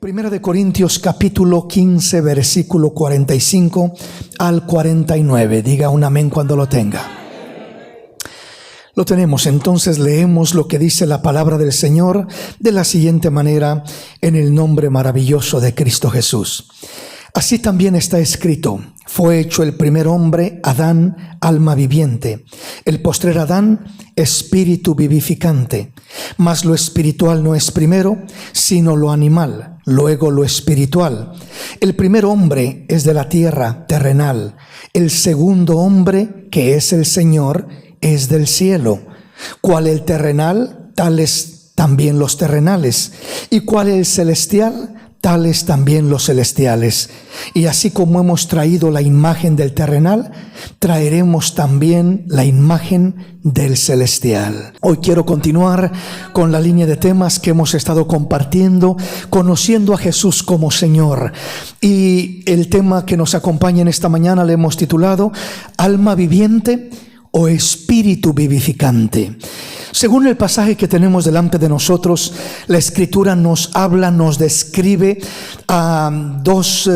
Primera de Corintios capítulo 15, versículo 45 al 49. Diga un amén cuando lo tenga. Lo tenemos, entonces leemos lo que dice la palabra del Señor de la siguiente manera, en el nombre maravilloso de Cristo Jesús. Así también está escrito: fue hecho el primer hombre, Adán, alma viviente; el postrer Adán, espíritu vivificante. Mas lo espiritual no es primero, sino lo animal, luego lo espiritual. El primer hombre es de la tierra, terrenal; el segundo hombre, que es el Señor, es del cielo. Cual el terrenal, tales también los terrenales; y cual el celestial, tales también los celestiales. Y así como hemos traído la imagen del terrenal, traeremos también la imagen del celestial. Hoy quiero continuar con la línea de temas que hemos estado compartiendo, conociendo a Jesús como Señor. Y el tema que nos acompaña en esta mañana le hemos titulado Alma viviente o espíritu vivificante. Según el pasaje que tenemos delante de nosotros, la Escritura nos habla, nos describe a dos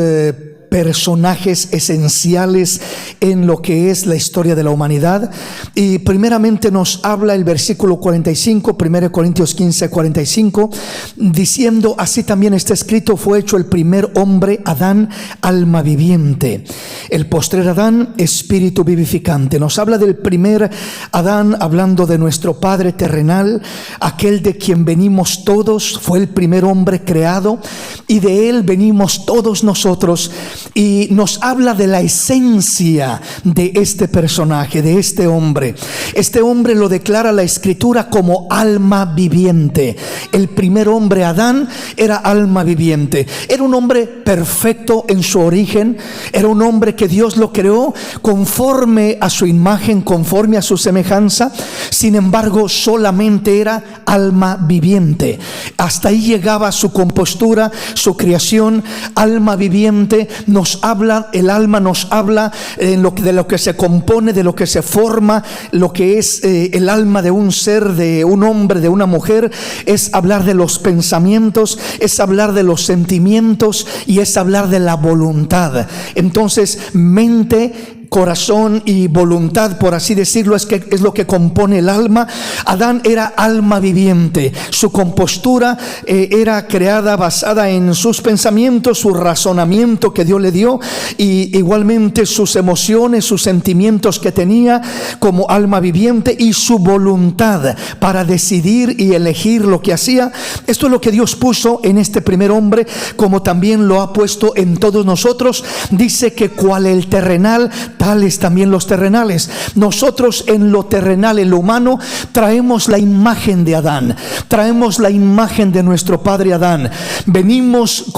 personajes esenciales en lo que es la historia de la humanidad. Y primeramente nos habla el versículo 45, 1 Corintios 15, 45, diciendo: así también está escrito, fue hecho el primer hombre, Adán, alma viviente; el postrer Adán, espíritu vivificante. Nos habla del primer Adán, hablando de nuestro Padre terrenal, aquel de quien venimos todos. Fue el primer hombre creado y de él venimos todos nosotros. Y nos habla de la esencia de este personaje, de este hombre. Este hombre lo declara la Escritura como alma viviente. El primer hombre, Adán, era alma viviente. Era un hombre perfecto en su origen. Era un hombre que Dios lo creó conforme a su imagen, conforme a su semejanza. Sin embargo, solamente era alma viviente. Hasta ahí llegaba su compostura, su creación. Alma viviente nos habla, el alma nos habla de lo que se compone, de lo que se forma, lo que es el alma de un ser, de un hombre, de una mujer. Es hablar de los pensamientos, es hablar de los sentimientos y es hablar de la voluntad. Entonces, mente, corazón y voluntad, por así decirlo, es lo que compone el alma. Adán era alma viviente. Su compostura era creada basada en sus pensamientos, su razonamiento que Dios le dio, y igualmente sus emociones, sus sentimientos que tenía como alma viviente, y su voluntad para decidir y elegir lo que hacía. Esto es lo que Dios puso en este primer hombre, como también lo ha puesto en todos nosotros. Dice que cual el terrenal, tales también los terrenales. Nosotros en lo terrenal, en lo humano, traemos la imagen de Adán, traemos la imagen de nuestro padre Adán. Venimos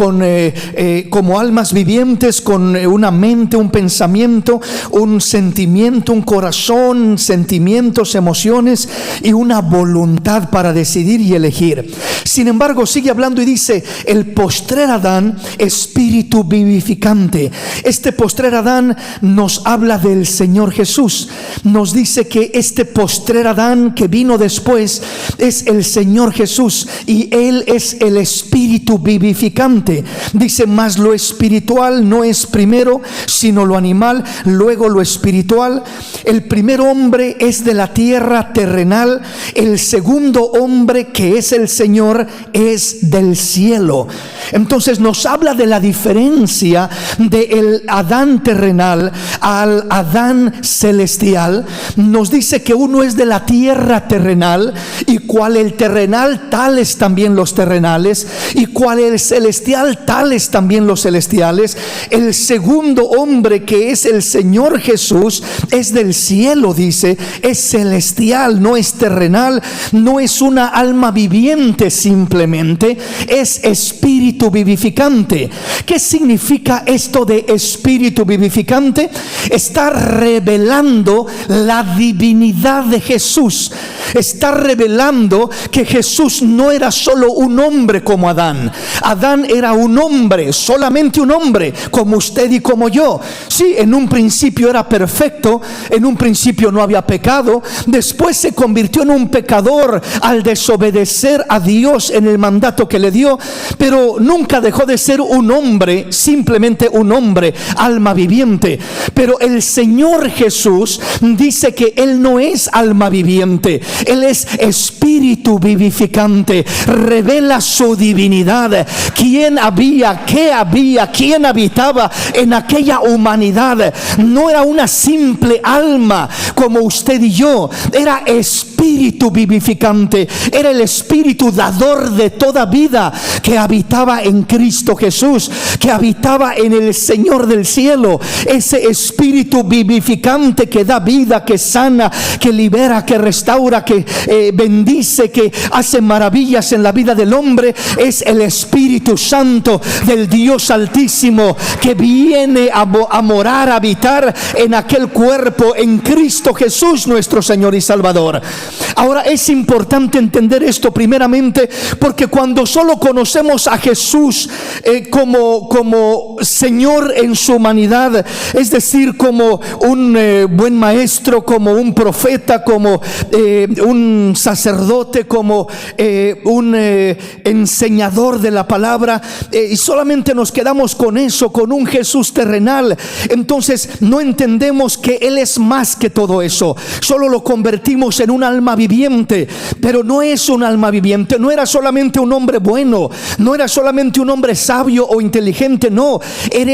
como almas vivientes, con una mente, un pensamiento, un sentimiento, un corazón, sentimientos, emociones y una voluntad para decidir y elegir. Sin embargo, sigue hablando y dice: el postrer Adán, espíritu vivificante. Este postrer Adán nos habla del Señor Jesús. Nos dice que este postrer Adán que vino después es el Señor Jesús, y Él es el espíritu vivificante. Dice: mas lo espiritual no es primero, sino lo animal, luego lo espiritual. El primer hombre es de la tierra terrenal; el segundo hombre, que es el Señor, es del cielo. Entonces nos habla de la diferencia del Adán terrenal al Adán celestial. Nos dice que uno es de la tierra terrenal, y cual el terrenal, tales también los terrenales; y cual el celestial, tales también los celestiales. El segundo hombre, que es el Señor Jesús, es del cielo, dice, es celestial, no es terrenal, no es una alma viviente simplemente, es espíritu vivificante. ¿Qué significa esto de espíritu vivificante? está revelando la divinidad de Jesús. Está revelando que Jesús no era solo un hombre como Adán. Adán era un hombre, solamente un hombre, como usted y como yo. Sí, en un principio era perfecto, en un principio no había pecado, después se convirtió en un pecador al desobedecer a Dios en el mandato que le dio, pero nunca dejó de ser un hombre, simplemente un hombre, alma viviente. Pero el Señor Jesús dice que Él no es alma viviente, Él es espíritu vivificante. Revela su divinidad. ¿Quién había? ¿Qué había? ¿Quién habitaba en aquella humanidad? No era una simple alma como usted y yo, era espíritu vivificante, era el espíritu dador de toda vida que habitaba en Cristo Jesús, que habitaba en el Señor del cielo. Ese espíritu vivificante que da vida, que sana, que libera, que restaura, que bendice, que hace maravillas en la vida del hombre, es el Espíritu Santo del Dios Altísimo, que viene a morar, a habitar en aquel cuerpo, en Cristo Jesús nuestro Señor y Salvador. Ahora es importante entender esto primeramente, porque cuando solo conocemos a Jesús como Señor en su humanidad, es decir, como un buen maestro, como un profeta, como un sacerdote, como un enseñador de la palabra, y solamente nos quedamos con eso, con un Jesús terrenal, entonces no entendemos que Él es más que todo eso. Solo lo convertimos en un alma viviente, pero no es un alma viviente. No era solamente un hombre bueno, no era solamente un hombre sabio o inteligente, no, Él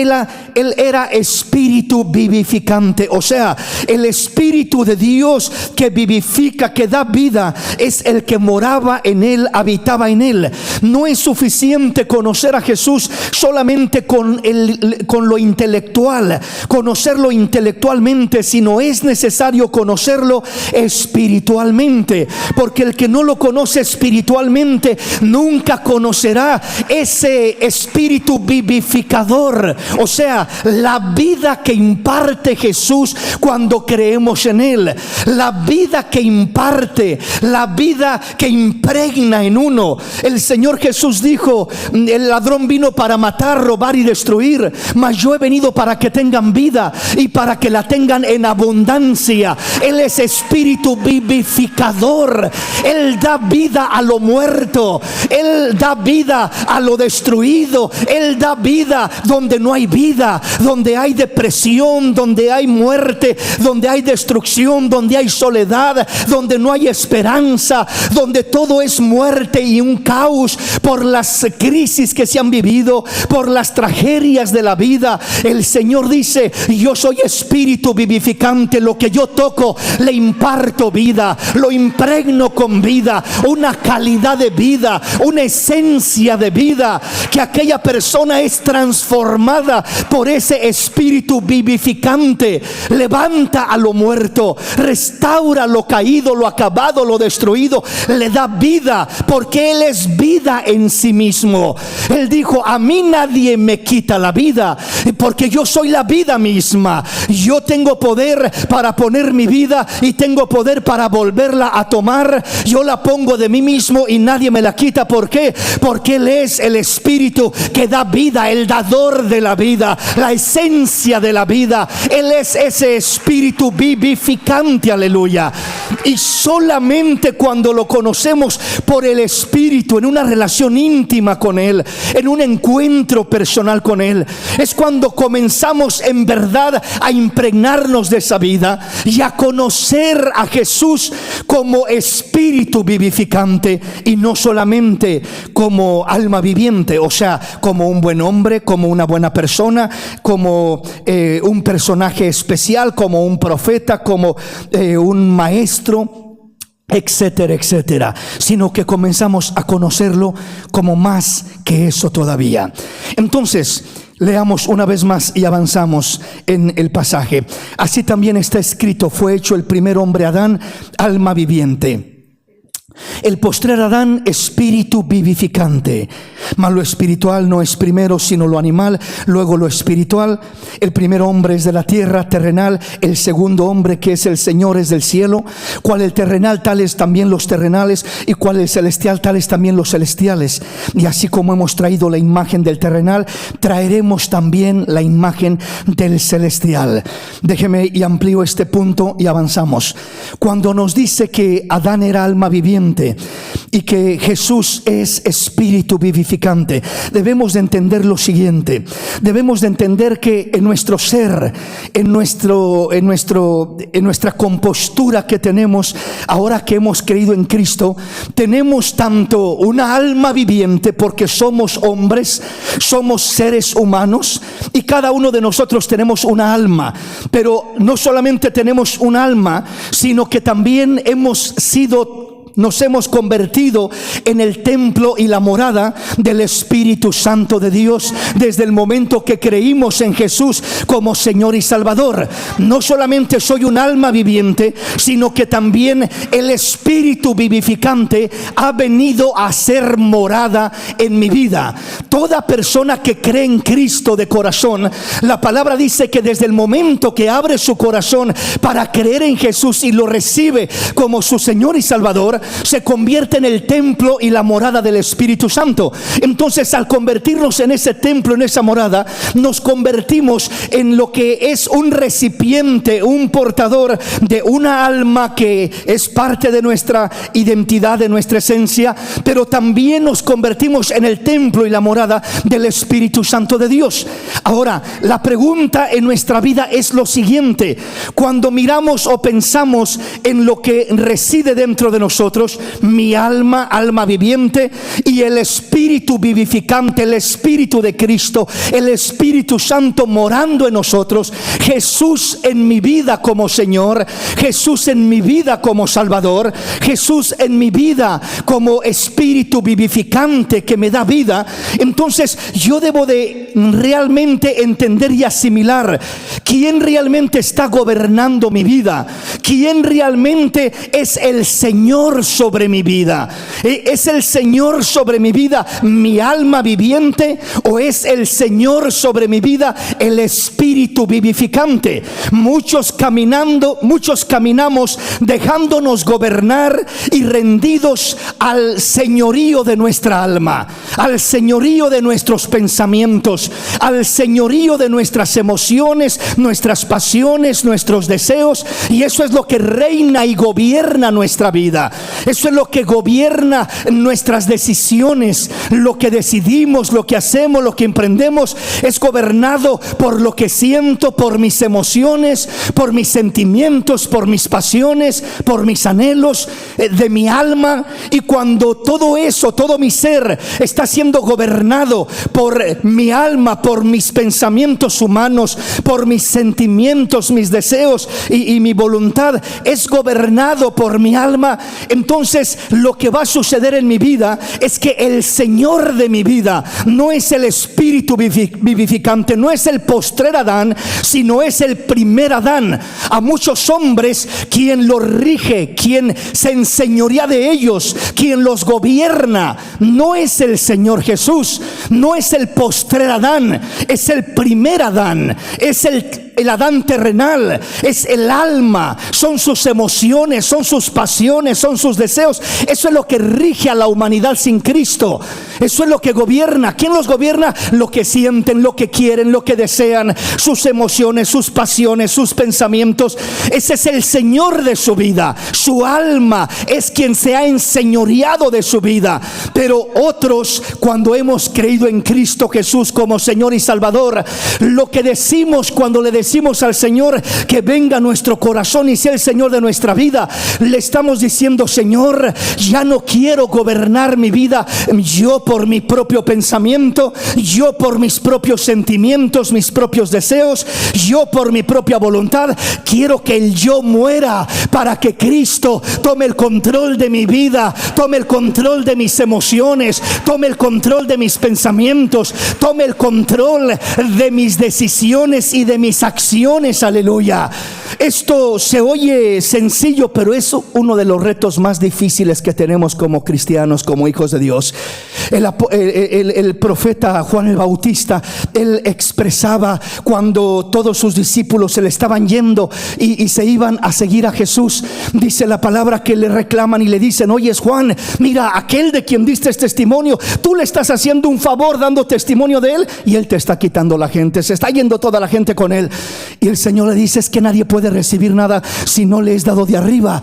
era espíritu vivificante. O sea, el Espíritu de Dios que vivifica, que da vida, es el que moraba en Él, habitaba en Él. No es suficiente conocer a Jesús solamente con lo intelectual, conocerlo intelectualmente, sino es necesario conocerlo espiritualmente, porque el que no lo conoce espiritualmente nunca conocerá ese espíritu vivificador, o sea, la vida que imparte Jesús cuando creemos en Él, la vida que imparte, la vida que impregna en uno. El Señor Jesús dijo: el ladrón vino para matar, robar y destruir, mas yo he venido para que tengan vida y para que la tengan en abundancia. Él es espíritu vivificador. Él da vida a lo muerto, Él da vida a lo destruido, Él da vida donde no hay vida, donde hay depresión, donde hay muerte, donde hay destrucción, donde hay soledad, donde no hay esperanza, donde todo es muerte y un caos por las crisis que se han vivido, por las tragedias de la vida. El Señor dice: yo soy espíritu vivificante, lo que yo toco le imparto vida, lo impregno con vida, una calidad de vida, una esencia de vida, que aquella persona es transformada por ese espíritu vivificante. Levanta a lo muerto, restaura lo caído, lo acabado, lo destruido, le da vida, porque Él es vida en sí mismo. Él dijo: a mí nadie me quita la vida, porque yo soy la vida misma. Yo tengo poder para poner mi vida y tengo poder para volverla a tomar. Yo la pongo de mí mismo y nadie me la quita. ¿Por qué? Porque Él es el espíritu que da vida, el dador de la vida, la esencia de la vida. Él es ese espíritu vivificante, aleluya. Y solamente cuando lo conocemos por el Espíritu, en una relación íntima con Él, en un encuentro personal con Él, es cuando comenzamos en verdad a impregnarnos de esa vida y a conocer a Jesús como espíritu vivificante, y no solamente como alma viviente, o sea, como un buen hombre, como una buena persona, como un personaje especial, como un profeta, como un maestro, etcétera, etcétera, sino que comenzamos a conocerlo como más que eso todavía. Entonces, leamos una vez más y avanzamos en el pasaje. Así también está escrito: fue hecho el primer hombre Adán, alma viviente. El postrer Adán, espíritu vivificante. Mas lo espiritual no es primero sino lo animal, luego lo espiritual. El primer hombre es de la tierra, terrenal. El segundo hombre, que es el Señor, es del cielo. Cual el terrenal, tales también los terrenales. Y cual el celestial, tales también los celestiales. Y así como hemos traído la imagen del terrenal, traeremos también la imagen del celestial. Déjeme y amplío este punto y avanzamos. Cuando nos dice que Adán era alma viviente y que Jesús es espíritu vivificante, debemos de entender lo siguiente. Debemos de entender que en nuestro ser, en nuestra compostura que tenemos ahora que hemos creído en Cristo, tenemos tanto una alma viviente, porque somos hombres, somos seres humanos, y cada uno de nosotros tenemos una alma. Pero no solamente tenemos un alma, sino que también nos hemos convertido en el templo y la morada del Espíritu Santo de Dios desde el momento que creímos en Jesús como Señor y Salvador. No solamente soy un alma viviente, sino que también el Espíritu vivificante ha venido a ser morada en mi vida. Toda persona que cree en Cristo de corazón, la palabra dice que desde el momento que abre su corazón para creer en Jesús y lo recibe como su Señor y Salvador, se convierte en el templo y la morada del Espíritu Santo. Entonces, al convertirnos en ese templo, en esa morada, nos convertimos en lo que es un recipiente, un portador de una alma que es parte de nuestra identidad, de nuestra esencia, pero también nos convertimos en el templo y la morada del Espíritu Santo de Dios. Ahora, la pregunta en nuestra vida es lo siguiente: cuando miramos o pensamos en lo que reside dentro de nosotros, mi alma, alma viviente, y el Espíritu vivificante, el Espíritu de Cristo, el Espíritu Santo morando en nosotros, Jesús en mi vida como Señor, Jesús en mi vida como Salvador, Jesús en mi vida como Espíritu vivificante que me da vida. Entonces yo debo de realmente entender y asimilar quién realmente está gobernando mi vida, quién realmente es el Señor sobre mi vida. ¿Es el Señor sobre mi vida mi alma viviente, o es el Señor sobre mi vida el Espíritu vivificante? Muchos caminamos dejándonos gobernar y rendidos al señorío de nuestra alma, al señorío de nuestros pensamientos, al señorío de nuestras emociones, nuestras pasiones, nuestros deseos, y eso es lo que reina y gobierna nuestra vida. Eso es lo que gobierna nuestras decisiones. Lo que decidimos, lo que hacemos, lo que emprendemos, es gobernado por lo que siento, por mis emociones, por mis sentimientos, por mis pasiones, por mis anhelos de mi alma. Y cuando todo eso, todo mi ser está siendo gobernado por mi alma, por mis pensamientos humanos, por mis sentimientos, mis deseos y mi voluntad es gobernado por mi alma, entonces lo que va a suceder en mi vida es que el Señor de mi vida no es el Espíritu vivificante, no es el postrer Adán, sino es el primer Adán. A muchos hombres quien los rige, quien se enseñorea de ellos, quien los gobierna, no es el Señor Jesús, no es el postrer Adán, es el primer Adán, es el Adán terrenal, es el alma, son sus emociones, son sus pasiones, son sus deseos. Eso es lo que rige a la humanidad sin Cristo. Eso es lo que gobierna. ¿Quién los gobierna? Lo que sienten, lo que quieren, lo que desean, sus emociones, sus pasiones, sus pensamientos. Ese es el Señor de su vida. Su alma es quien se ha enseñoreado de su vida. Pero otros, cuando hemos creído en Cristo Jesús como Señor y Salvador, lo que decimos cuando le decimos al Señor que venga a nuestro corazón y sea el Señor de nuestra vida, le estamos diciendo: Señor, ya no quiero gobernar mi vida yo por mi propio pensamiento, yo por mis propios sentimientos, mis propios deseos, yo por mi propia voluntad. Quiero que el yo muera para que Cristo tome el control de mi vida, tome el control de mis emociones, tome el control de mis pensamientos, tome el control de mis decisiones y de mis acciones acciones, aleluya. Esto se oye sencillo, pero es uno de los retos más difíciles que tenemos como cristianos, como hijos de Dios. El profeta Juan el Bautista, él expresaba cuando todos sus discípulos se le estaban yendo y se iban a seguir a Jesús. Dice la palabra que le reclaman y le dicen: oye, Juan, mira, aquel de quien diste testimonio, tú le estás haciendo un favor dando testimonio de él, y él te está quitando la gente, se está yendo toda la gente con él. Y el Señor le dice: es que nadie puede recibir nada si no le es dado de arriba.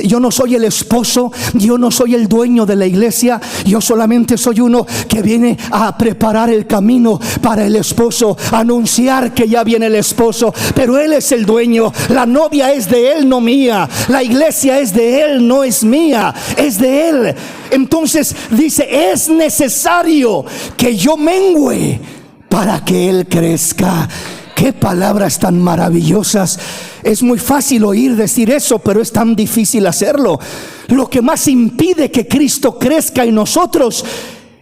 Yo no soy el esposo, yo no soy el dueño de la iglesia, yo solamente soy uno que viene a preparar el camino para el esposo, a anunciar que ya viene el esposo, pero él es el dueño. La novia es de él, no mía. La iglesia es de él, no es mía, es de él. Entonces dice: es necesario que yo mengüe para que él crezca. Qué palabras tan maravillosas. Es muy fácil oír decir eso, pero es tan difícil hacerlo. Lo que más impide que Cristo crezca en nosotros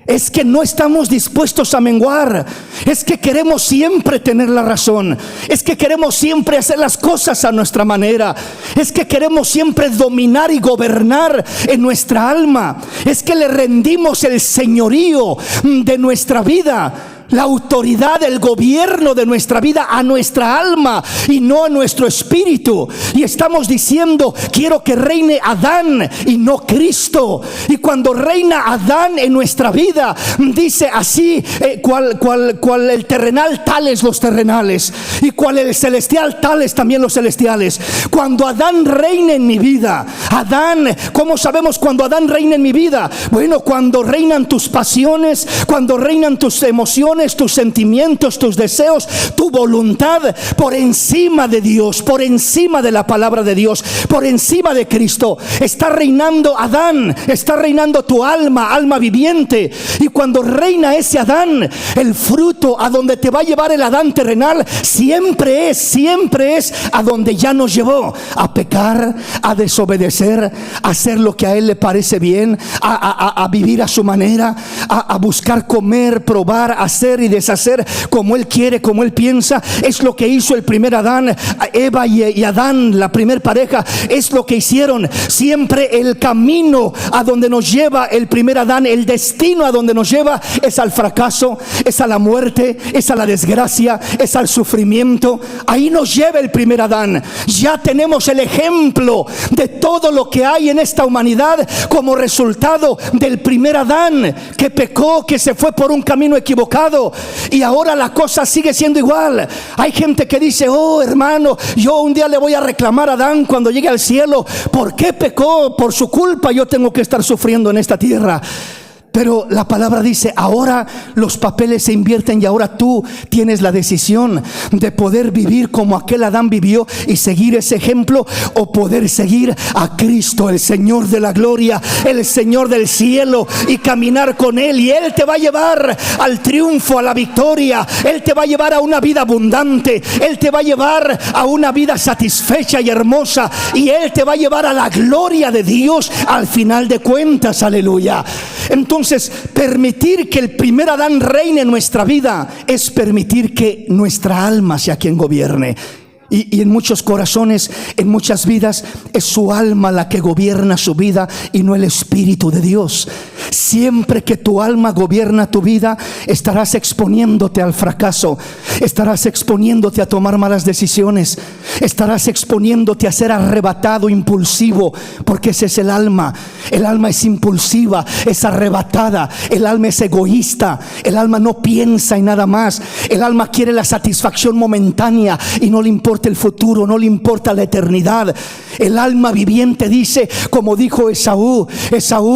es que no estamos dispuestos a menguar. Es que queremos siempre tener la razón. Es que queremos siempre hacer las cosas a nuestra manera. Es que queremos siempre dominar y gobernar en nuestra alma. Es que le rendimos el señorío de nuestra vida, la autoridad, el gobierno de nuestra vida a nuestra alma y no a nuestro espíritu. Y estamos diciendo: quiero que reine Adán y no Cristo. Y cuando reina Adán en nuestra vida, dice así: cual el terrenal, tales los terrenales, y cual el celestial, tales también los celestiales. Cuando Adán reina en mi vida, Adán, ¿cómo sabemos cuando Adán reina en mi vida? Bueno, cuando reinan tus pasiones, cuando reinan tus emociones, tus sentimientos, tus deseos, tu voluntad por encima de Dios, por encima de la palabra de Dios, por encima de Cristo. Está reinando Adán, está reinando tu alma, alma viviente. Y cuando reina ese Adán, el fruto a donde te va a llevar el Adán terrenal siempre es a donde ya nos llevó: a pecar, a desobedecer, a hacer lo que a él le parece bien, a vivir a su manera, a buscar comer, probar, hacer y deshacer como él quiere, como él piensa. Es lo que hizo el primer Adán. Eva y Adán, la primer pareja, es lo que hicieron. Siempre el camino a donde nos lleva el primer Adán, el destino a donde nos lleva, es al fracaso, es a la muerte, es a la desgracia, es al sufrimiento. Ahí nos lleva el primer Adán. Ya tenemos el ejemplo de todo lo que hay en esta humanidad como resultado del primer Adán, que pecó, que se fue por un camino equivocado. Y ahora la cosa sigue siendo igual. Hay gente que dice: oh hermano, yo un día le voy a reclamar a Adán cuando llegue al cielo. ¿Por qué pecó? Por su culpa yo tengo que estar sufriendo en esta tierra. Pero la palabra dice: ahora los papeles se invierten y ahora tú tienes la decisión de poder vivir como aquel Adán vivió y seguir ese ejemplo, o poder seguir a Cristo, el Señor de la gloria, el Señor del cielo, y caminar con Él. Y Él te va a llevar al triunfo, a la victoria. Él te va a llevar a una vida abundante. Él te va a llevar a una vida satisfecha y hermosa. Y Él te va a llevar a la gloria de Dios al final de cuentas. Aleluya. Entonces, permitir que el primer Adán reine en nuestra vida es permitir que nuestra alma sea quien gobierne. Y en muchos corazones, en muchas vidas, es su alma la que gobierna su vida y no el Espíritu de Dios. Siempre que tu alma gobierna tu vida, estarás exponiéndote al fracaso, estarás exponiéndote a tomar malas decisiones, estarás exponiéndote a ser arrebatado, impulsivo, porque ese es el alma. El alma es impulsiva, es arrebatada, el alma es egoísta, el alma no piensa en nada más. El alma quiere la satisfacción momentánea y no le importa el futuro, no le importa la eternidad. El alma viviente dice, como dijo Esaú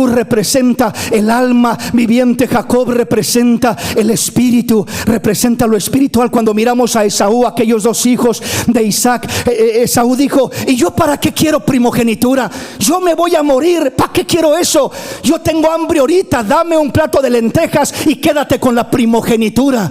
representa el alma viviente, Jacob representa el espíritu, representa lo espiritual. Cuando miramos a Esaú, aquellos dos hijos de Isaac, Esaú dijo: ¿y yo para qué quiero primogenitura? Yo me voy a morir, ¿para qué quiero eso? Yo tengo hambre ahorita, dame un plato de lentejas y quédate con la primogenitura.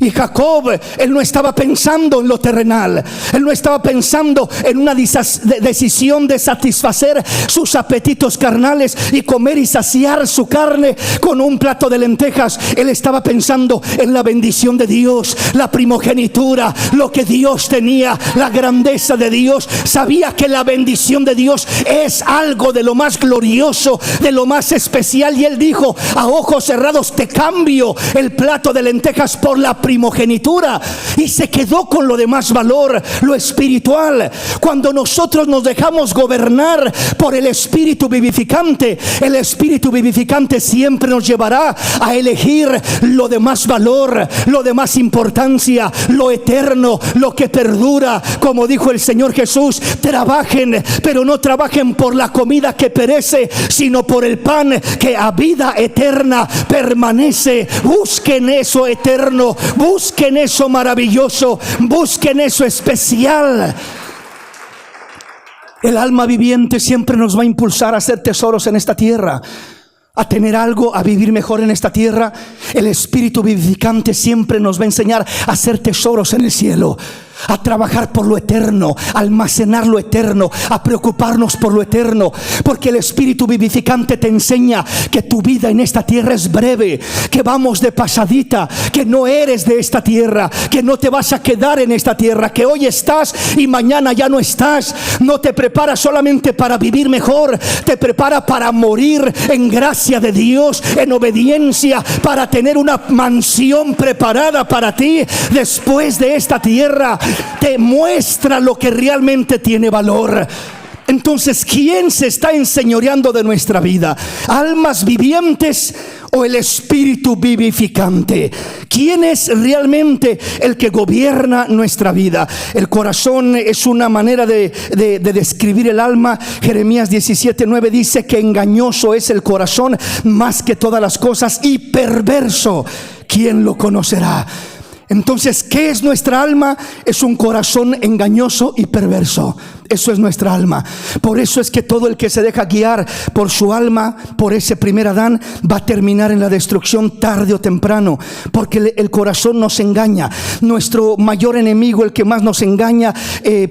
Y Jacob, él no estaba pensando en lo terrenal. Él no estaba pensando en una decisión de satisfacer sus apetitos carnales y comer y saciar su carne con un plato de lentejas. Él estaba pensando en la bendición de Dios, la primogenitura, lo que Dios tenía, la grandeza de Dios. Sabía que la bendición de Dios es algo de lo más glorioso, de lo más especial. Y él dijo: a ojos cerrados te cambio el plato de lentejas por la primogenitura. Y se quedó con lo de más valor, lo espiritual. Cuando nosotros nos dejamos gobernar por el Espíritu vivificante, el Espíritu vivificante siempre nos llevará a elegir lo de más valor, lo de más importancia, lo eterno, lo que perdura. Como dijo el Señor Jesús: trabajen, pero no trabajen por la comida que perece, sino por el pan que a vida eterna permanece. Busquen eso eterno, busquen eso maravilloso, busquen eso especial. El alma viviente siempre nos va a impulsar a hacer tesoros en esta tierra, a tener algo, a vivir mejor en esta tierra. El Espíritu vivificante siempre nos va a enseñar a hacer tesoros en el cielo, a trabajar por lo eterno, a almacenar lo eterno, a preocuparnos por lo eterno. Porque el Espíritu vivificante te enseña que tu vida en esta tierra es breve, que vamos de pasadita, que no eres de esta tierra, que no te vas a quedar en esta tierra, que hoy estás y mañana ya no estás. No te prepara solamente para vivir mejor, te prepara para morir en gracia de Dios, en obediencia, para tener una mansión preparada para ti después de esta tierra. Te muestra lo que realmente tiene valor. Entonces, ¿quién se está enseñoreando de nuestra vida? ¿Almas vivientes o el Espíritu vivificante? ¿Quién es realmente el que gobierna nuestra vida? El corazón es una manera de describir el alma. Jeremías 17:9 dice que engañoso es el corazón más que todas las cosas y perverso. ¿Quién lo conocerá? Entonces, ¿qué es nuestra alma? Es un corazón engañoso y perverso. Eso es nuestra alma. Por eso es que todo el que se deja guiar por su alma, por ese primer Adán, va a terminar en la destrucción tarde o temprano. Porque el corazón nos engaña. Nuestro mayor enemigo, el que más nos engaña,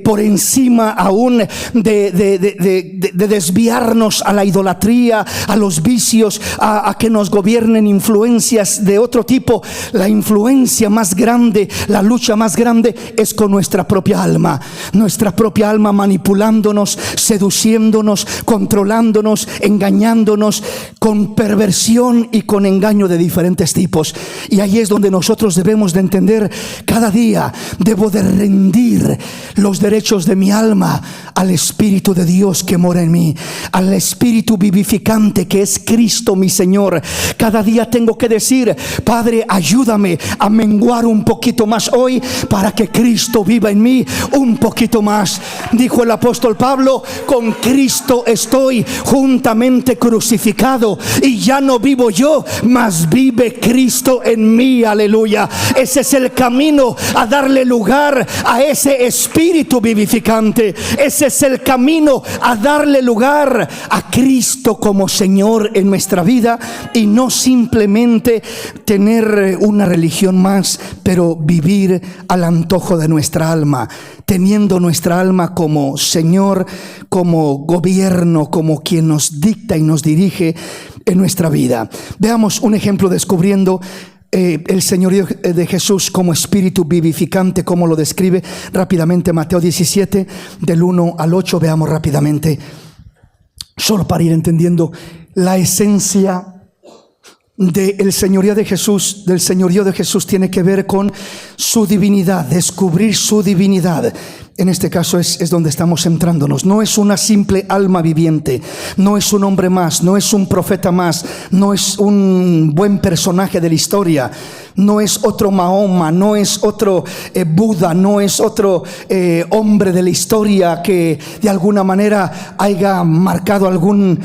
por encima aún de desviarnos a la idolatría, a los vicios, a que nos gobiernen influencias de otro tipo. La influencia más grande, la lucha más grande es con nuestra propia alma. Nuestra propia alma manipulándonos, seduciéndonos, controlándonos, engañándonos con perversión y con engaño de diferentes tipos. Y ahí es donde nosotros debemos de entender: cada día debo de rendir los derechos de mi alma al Espíritu de Dios que mora en mí, al Espíritu vivificante que es Cristo mi Señor. Cada día tengo que decir: Padre, ayúdame a menguar un poquito más hoy para que Cristo viva en mí un poquito más. Dijo el apóstol Pablo: con Cristo estoy juntamente crucificado, y ya no vivo yo, mas vive Cristo en mí. Aleluya. Ese es el camino a darle lugar a ese Espíritu vivificante. Ese es el camino a darle lugar a Cristo como Señor en nuestra vida, y no simplemente tener una religión más, pero vivir al antojo de nuestra alma, teniendo nuestra alma como Señor, como gobierno, como quien nos dicta y nos dirige en nuestra vida. Veamos un ejemplo descubriendo el señorío de Jesús como Espíritu vivificante, como lo describe rápidamente Mateo 17, del 1 al 8. Veamos rápidamente, solo para ir entendiendo la esencia del señorío de Jesús. Del señorío de Jesús tiene que ver con su divinidad, descubrir su divinidad. En este caso es donde estamos centrándonos. No es una simple alma viviente, no es un hombre más, no es un profeta más, no es un buen personaje de la historia, no es otro Mahoma, no es otro Buda, no es otro hombre de la historia que de alguna manera haya marcado algún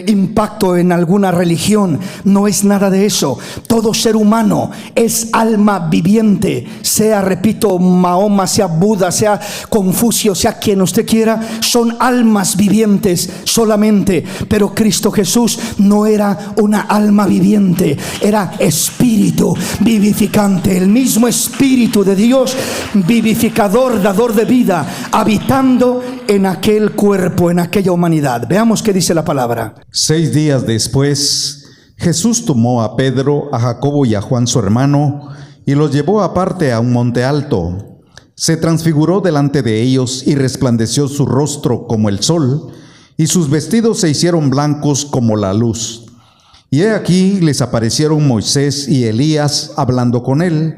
impacto en alguna religión. no es nada de eso. Todo ser humano es alma viviente, sea, repito, Mahoma, sea Buda, sea Confucio, sea quien usted quiera, son almas vivientes solamente. Pero Cristo Jesús no era una alma viviente, era espíritu vivificante, el mismo Espíritu de Dios, vivificador, dador de vida, habitando en aquel cuerpo, en aquella humanidad. Veamos qué dice la palabra. 6 días después, Jesús tomó a Pedro, a Jacobo y a Juan su hermano, y los llevó aparte a un monte alto. Se transfiguró delante de ellos y resplandeció su rostro como el sol, y sus vestidos se hicieron blancos como la luz. Y he aquí les aparecieron Moisés y Elías hablando con él.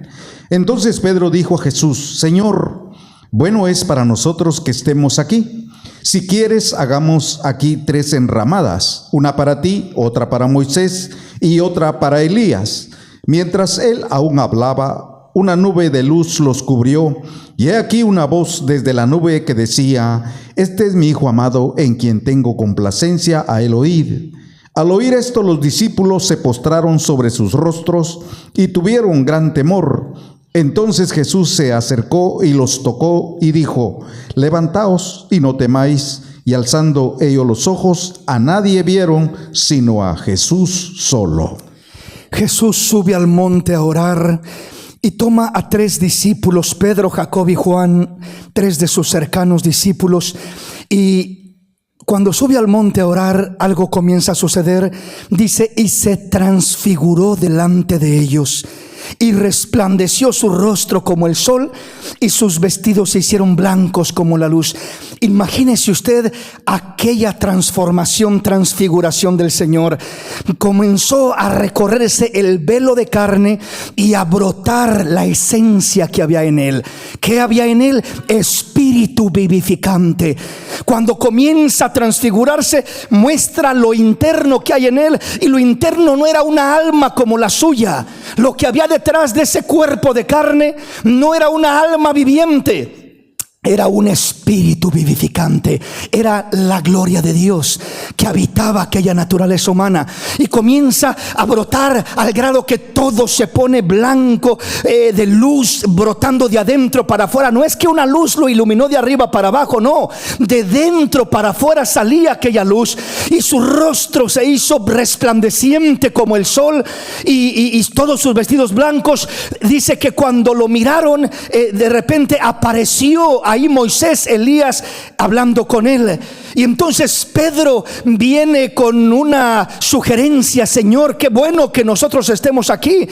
Entonces Pedro dijo a Jesús: Señor, bueno es para nosotros que estemos aquí. Si quieres, hagamos aquí 3 enramadas, una para ti, otra para Moisés y otra para Elías. Mientras él aún hablaba, una nube de luz los cubrió, y he aquí una voz desde la nube que decía: Este es mi Hijo amado, en quien tengo complacencia, a él oíd. Al oír esto, los discípulos se postraron sobre sus rostros y tuvieron gran temor. Entonces Jesús se acercó y los tocó y dijo: Levantaos y no temáis. Y alzando ellos los ojos, a nadie vieron sino a Jesús solo. Jesús sube al monte a orar y toma a 3 discípulos, Pedro, Jacob y Juan, 3 de sus cercanos discípulos, y cuando sube al monte a orar, algo comienza a suceder. Dice: y se transfiguró delante de ellos, y resplandeció su rostro como el sol, y sus vestidos se hicieron blancos como la luz. Imagínese usted aquella transformación, transfiguración del Señor. Comenzó a recorrerse el velo de carne y a brotar la esencia que había en él. ¿Qué había en él? Espíritu vivificante. Cuando comienza a transfigurarse, muestra lo interno que hay en él, y lo interno no era una alma como la suya. Lo que había detrás de ese cuerpo de carne no era una alma viviente, era un espíritu vivificante. Era la gloria de Dios que habitaba aquella naturaleza humana, y comienza a brotar al grado que todo se pone blanco, de luz brotando de adentro para afuera. No es que una luz lo iluminó de arriba para abajo, no, de dentro para afuera salía aquella luz, y su rostro se hizo resplandeciente como el sol, y todos sus vestidos blancos. Dice que cuando lo miraron, de repente apareció ahí Moisés, Elías hablando con él. Y entonces Pedro viene con una sugerencia: Señor, qué bueno que nosotros estemos aquí.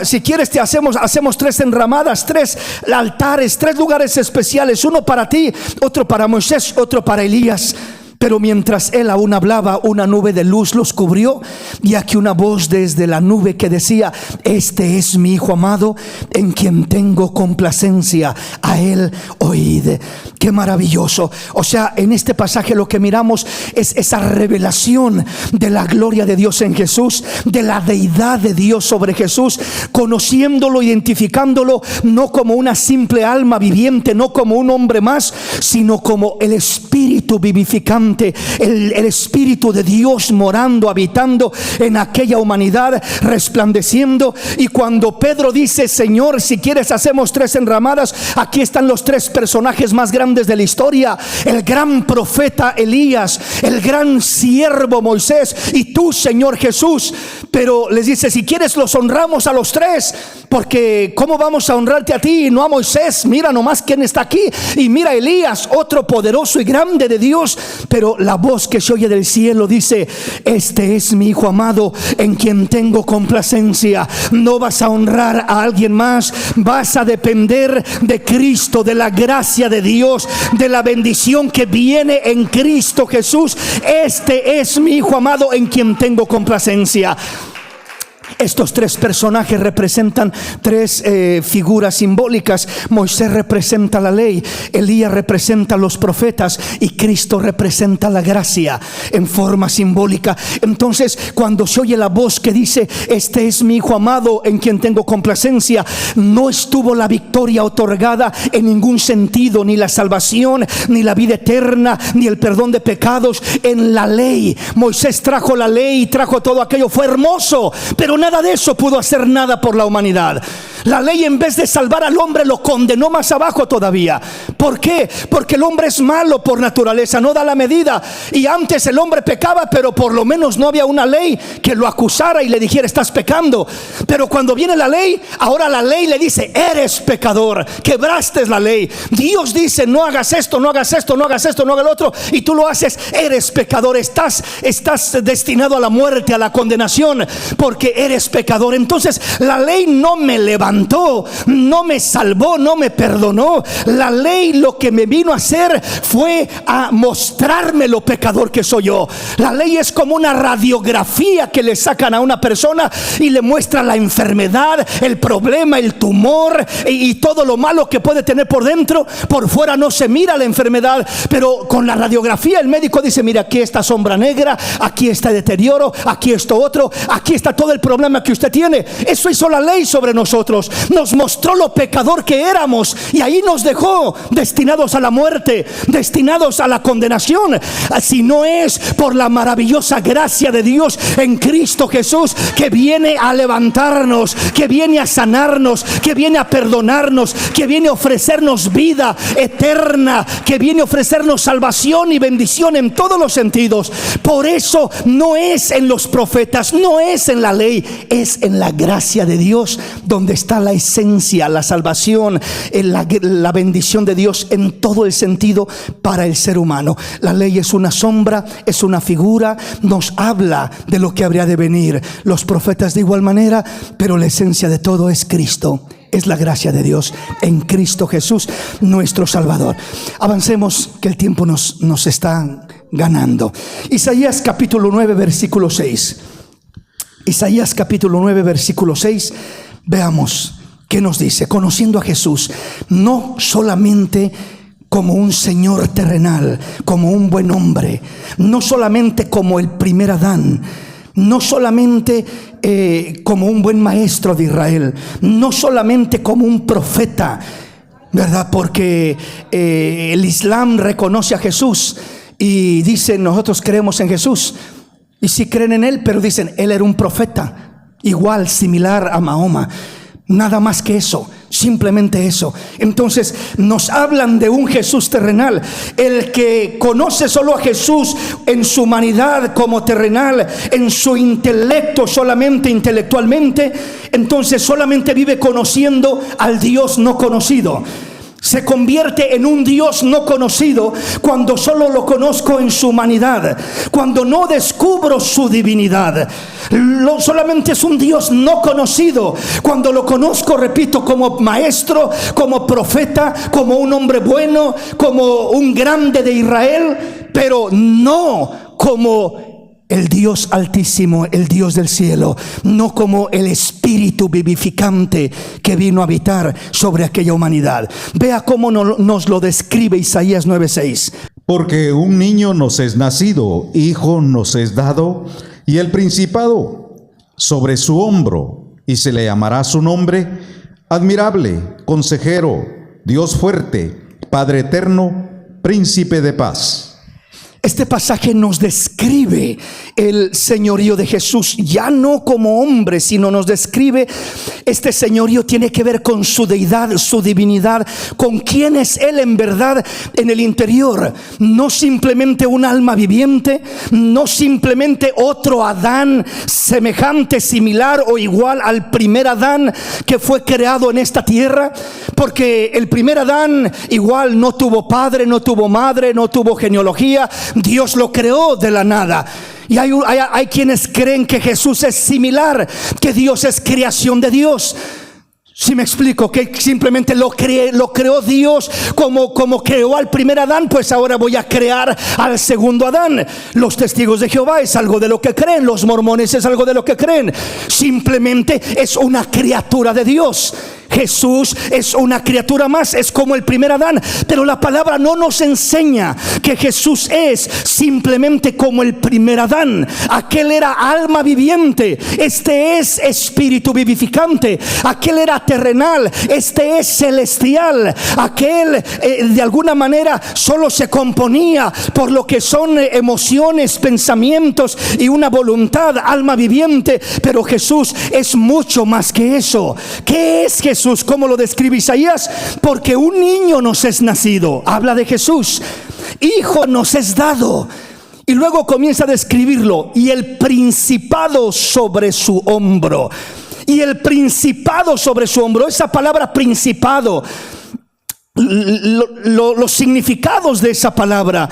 Si quieres hacemos 3 enramadas, 3 altares, 3 lugares especiales, uno para ti, otro para Moisés, otro para Elías. Pero mientras él aún hablaba, una nube de luz los cubrió, y aquí una voz desde la nube que decía: Este es mi Hijo amado, en quien tengo complacencia, a él oíd. Qué maravilloso. O sea, en este pasaje lo que miramos es esa revelación de la gloria de Dios en Jesús, de la deidad de Dios sobre Jesús, conociéndolo, identificándolo, no como una simple alma viviente, no como un hombre más, sino como el Espíritu vivificante, el Espíritu de Dios morando, habitando en aquella humanidad, resplandeciendo. Y cuando Pedro dice: Señor, si quieres hacemos 3 enramadas, aquí están los 3 personajes más grandes de la historia: el gran profeta Elías, el gran siervo Moisés, y tú, Señor Jesús. Pero les dice: si quieres los honramos a los 3, porque ¿cómo vamos a honrarte a ti y no a Moisés? Mira nomás quién está aquí, y mira Elías, otro poderoso y grande de Dios. Pero la voz que se oye del cielo dice: Este es mi Hijo amado, en quien tengo complacencia. No vas a honrar a alguien más, vas a depender de Cristo, de la gracia de Dios, de la bendición que viene en Cristo Jesús. Este es mi Hijo amado, en quien tengo complacencia. Estos tres personajes representan tres figuras simbólicas. Moisés representa la ley, Elías representa los profetas y Cristo representa la gracia en forma simbólica. Entonces, cuando se oye la voz que dice: este es mi Hijo amado en quien tengo complacencia, no estuvo la victoria otorgada en ningún sentido, ni la salvación, ni la vida eterna, ni el perdón de pecados en la ley. Moisés trajo la ley y trajo todo aquello, fue hermoso, pero nada de eso pudo hacer nada por la humanidad. La ley, en vez de salvar al hombre, lo condenó más abajo todavía. ¿Por qué? Porque el hombre es malo por naturaleza, no da la medida. Y antes el hombre pecaba, pero por lo menos no había una ley que lo acusara y le dijera: estás pecando. Pero cuando viene la ley, ahora la ley le dice: eres pecador, quebraste la ley. Dios dice: no hagas esto, no hagas esto, no hagas esto, no hagas lo otro, y tú lo haces. Eres pecador, estás destinado a la muerte, a la condenación, porque eres pecador. Entonces la ley no me levantó, no me salvó, no me perdonó. La ley lo que me vino a hacer fue a mostrarme lo pecador que soy yo. La ley es como una radiografía que le sacan a una persona y le muestra la enfermedad, el problema, el tumor y todo lo malo que puede tener por dentro. Por fuera no se mira la enfermedad, pero con la radiografía el médico dice: mira, aquí está sombra negra, aquí está deterioro, aquí esto otro, aquí está todo el problema que usted tiene. Eso hizo la ley sobre nosotros. Nos mostró lo pecador que éramos y ahí nos dejó destinados a la muerte, destinados a la condenación. Si no es por la maravillosa gracia de Dios en Cristo Jesús, que viene a levantarnos, que viene a sanarnos, que viene a perdonarnos, que viene a ofrecernos vida eterna, que viene a ofrecernos salvación y bendición en todos los sentidos. Por eso no es en los profetas, no es en la ley, es en la gracia de Dios donde está la esencia, la salvación, la bendición de Dios en todo el sentido para el ser humano. La ley es una sombra, es una figura, nos habla de lo que habría de venir. Los profetas de igual manera, pero la esencia de todo es Cristo. Es la gracia de Dios en Cristo Jesús, nuestro Salvador. Avancemos, que el tiempo nos está ganando. Isaías capítulo 9 versículo 6. Isaías capítulo 9 versículo 6. Veamos qué nos dice. Conociendo a Jesús, no solamente como un Señor terrenal, como un buen hombre, no solamente como el primer Adán, no solamente como un buen maestro de Israel, no solamente como un profeta, ¿verdad? Porque el Islam reconoce a Jesús y dicen: nosotros creemos en Jesús. Y sí creen en él, pero dicen: él era un profeta, igual, similar a Mahoma. Nada más que eso, simplemente eso. Entonces nos hablan de un Jesús terrenal. El que conoce solo a Jesús en su humanidad como terrenal, en su intelecto solamente intelectualmente, entonces solamente vive conociendo al Dios no conocido. Se convierte en un Dios no conocido cuando solo lo conozco en su humanidad, cuando no descubro su divinidad. Solamente es un Dios no conocido cuando lo conozco, repito, como maestro, como profeta, como un hombre bueno, como un grande de Israel, pero no como el Dios altísimo, el Dios del cielo, no como el Espíritu vivificante que vino a habitar sobre aquella humanidad. Vea cómo nos lo describe Isaías 9:6. Porque un niño nos es nacido, hijo nos es dado, y el principado sobre su hombro, y se le llamará su nombre admirable, consejero, Dios fuerte, Padre eterno, príncipe de paz. Este pasaje nos describe el señorío de Jesús, ya no como hombre, sino nos describe este señorío. Tiene que ver con su deidad, su divinidad, con quién es Él en verdad en el interior. No simplemente un alma viviente, no simplemente otro Adán semejante, similar o igual al primer Adán que fue creado en esta tierra, porque el primer Adán igual no tuvo padre, no tuvo madre, no tuvo genealogía. Dios lo creó de la nada. Y hay quienes creen que Jesús es similar, que Dios es creación de Dios. Si me explico, que simplemente lo creó Dios como creó al primer Adán, pues ahora voy a crear al segundo Adán. Los testigos de Jehová es algo de lo que creen, los mormones es algo de lo que creen. Simplemente es una criatura de Dios. Jesús es una criatura más, es como el primer Adán. Pero la palabra no nos enseña que Jesús es simplemente como el primer Adán. Aquel era alma viviente, este es espíritu vivificante. Aquel era terrenal, este es celestial. Aquel de alguna manera solo se componía por lo que son emociones, pensamientos y una voluntad, alma viviente. Pero Jesús es mucho más que eso. ¿Qué es Jesús? ¿Cómo lo describe Isaías? Porque un niño nos es nacido, habla de Jesús, hijo nos es dado. Y luego comienza a describirlo, y el principado sobre su hombro. Y el principado sobre su hombro, esa palabra principado, los significados de esa palabra,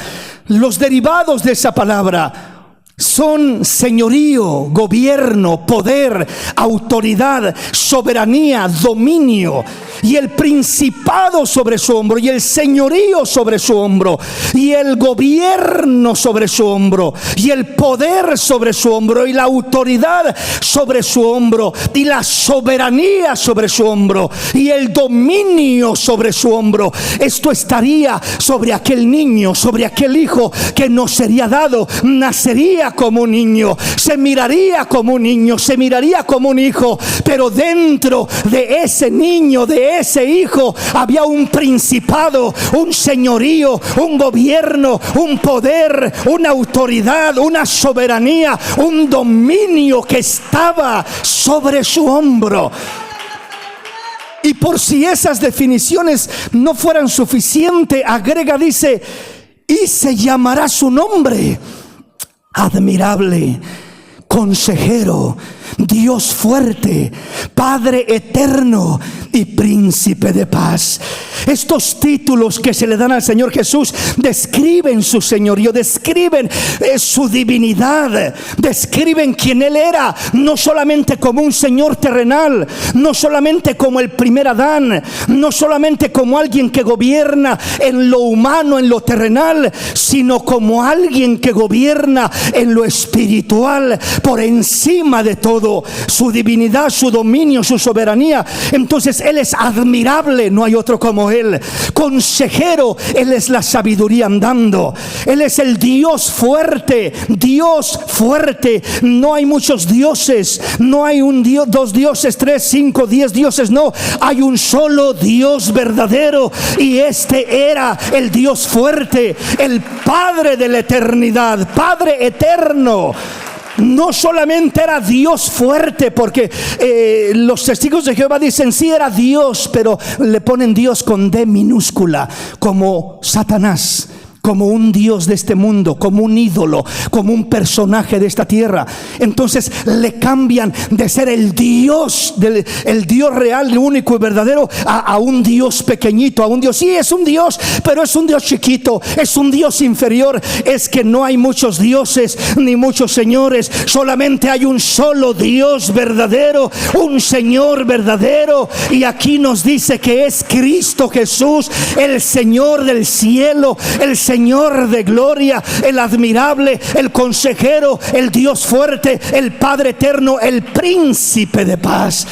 los derivados de esa palabra son señorío, gobierno, poder, autoridad, soberanía, dominio. Y el principado sobre su hombro, y el señorío sobre su hombro, y el gobierno sobre su hombro, y el poder sobre su hombro, y la autoridad sobre su hombro, y la soberanía sobre su hombro, y el dominio sobre su hombro. Esto estaría sobre aquel niño, sobre aquel hijo que nos sería dado. Nacería como un niño, se miraría como un niño, se miraría como un hijo. Pero dentro de ese niño, de ese hijo, había un principado, un señorío, un gobierno, un poder, una autoridad, una soberanía, un dominio que estaba sobre su hombro. Y por si esas definiciones no fueran suficientes, agrega, dice, y se llamará su nombre Admirable, Consejero, Dios fuerte, Padre eterno y Príncipe de paz. Estos títulos que se le dan al Señor Jesús describen su señorío, describen su divinidad, describen quién Él era, no solamente como un Señor terrenal, no solamente como el primer Adán, no solamente como alguien que gobierna en lo humano, en lo terrenal, sino como alguien que gobierna en lo espiritual, por encima de todo. Su divinidad, su dominio, su soberanía. Entonces Él es admirable, no hay otro como Él. Consejero, Él es la sabiduría andando. Él es el Dios fuerte, Dios fuerte. No hay muchos dioses, no hay un Dios, dos dioses, 3, 5, 10 dioses, no. Hay un solo Dios verdadero, y este era el Dios fuerte, el Padre de la eternidad, Padre eterno. No solamente era Dios fuerte, porque los testigos de Jehová dicen sí era Dios, pero le ponen Dios con D minúscula, como Satanás, como un Dios de este mundo, como un ídolo, como un personaje de esta tierra. Entonces le cambian de ser el Dios real, el único y verdadero, a un Dios pequeñito, a un Dios. Sí, es un Dios, pero es un Dios chiquito, es un Dios inferior. Es que no hay muchos dioses ni muchos señores, solamente hay un solo Dios verdadero, un Señor verdadero. Y aquí nos dice que es Cristo Jesús, el Señor del cielo, el Señor de gloria, el admirable, el consejero, el Dios fuerte, el Padre eterno, el Príncipe de paz.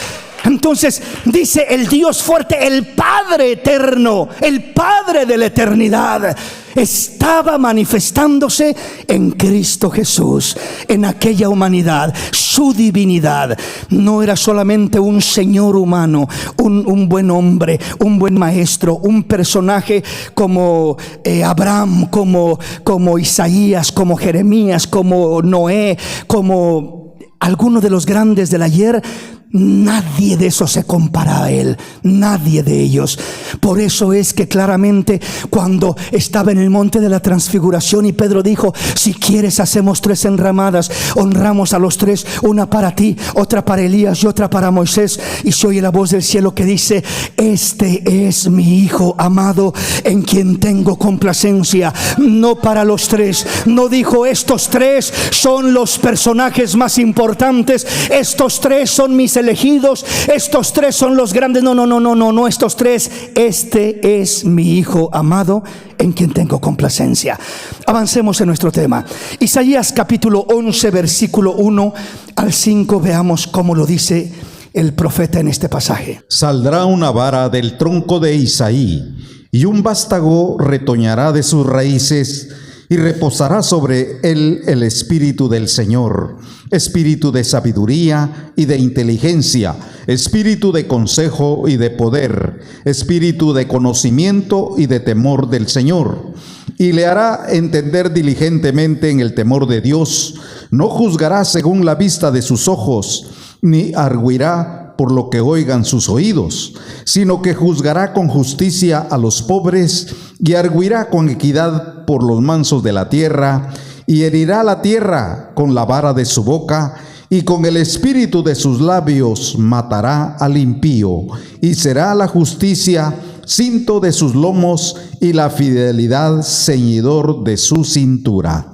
Entonces dice el Dios fuerte, el Padre eterno, el Padre de la eternidad, estaba manifestándose en Cristo Jesús, en aquella humanidad. Su divinidad no era solamente un Señor humano, un buen hombre, un buen maestro, un personaje como Abraham, como Isaías, como Jeremías, como Noé, como alguno de los grandes del ayer. Nadie de eso se compara a Él, nadie de ellos. Por eso es que claramente cuando estaba en el monte de la transfiguración y Pedro dijo: si quieres hacemos 3 enramadas, honramos a los 3, una para ti, otra para Elías y otra para Moisés. Y se oye la voz del cielo que dice: este es mi Hijo amado, en quien tengo complacencia. No para los 3, no dijo estos 3 son los personajes más importantes, estos 3 son mis los elegidos, estos 3 son los grandes. No, estos 3, este es mi Hijo amado, en quien tengo complacencia. Avancemos en nuestro tema. Isaías capítulo 11, versículo 1 al 5, veamos cómo lo dice el profeta en este pasaje. Saldrá una vara del tronco de Isaí, y un vástago retoñará de sus raíces, y reposará sobre él el espíritu del Señor, espíritu de sabiduría y de inteligencia, espíritu de consejo y de poder, espíritu de conocimiento y de temor del Señor. Y le hará entender diligentemente en el temor de Dios. No juzgará según la vista de sus ojos, ni arguirá por lo que oigan sus oídos, sino que juzgará con justicia a los pobres y arguirá con equidad por los mansos de la tierra, y herirá la tierra con la vara de su boca, y con el espíritu de sus labios matará al impío, y será la justicia cinto de sus lomos y la fidelidad ceñidor de su cintura.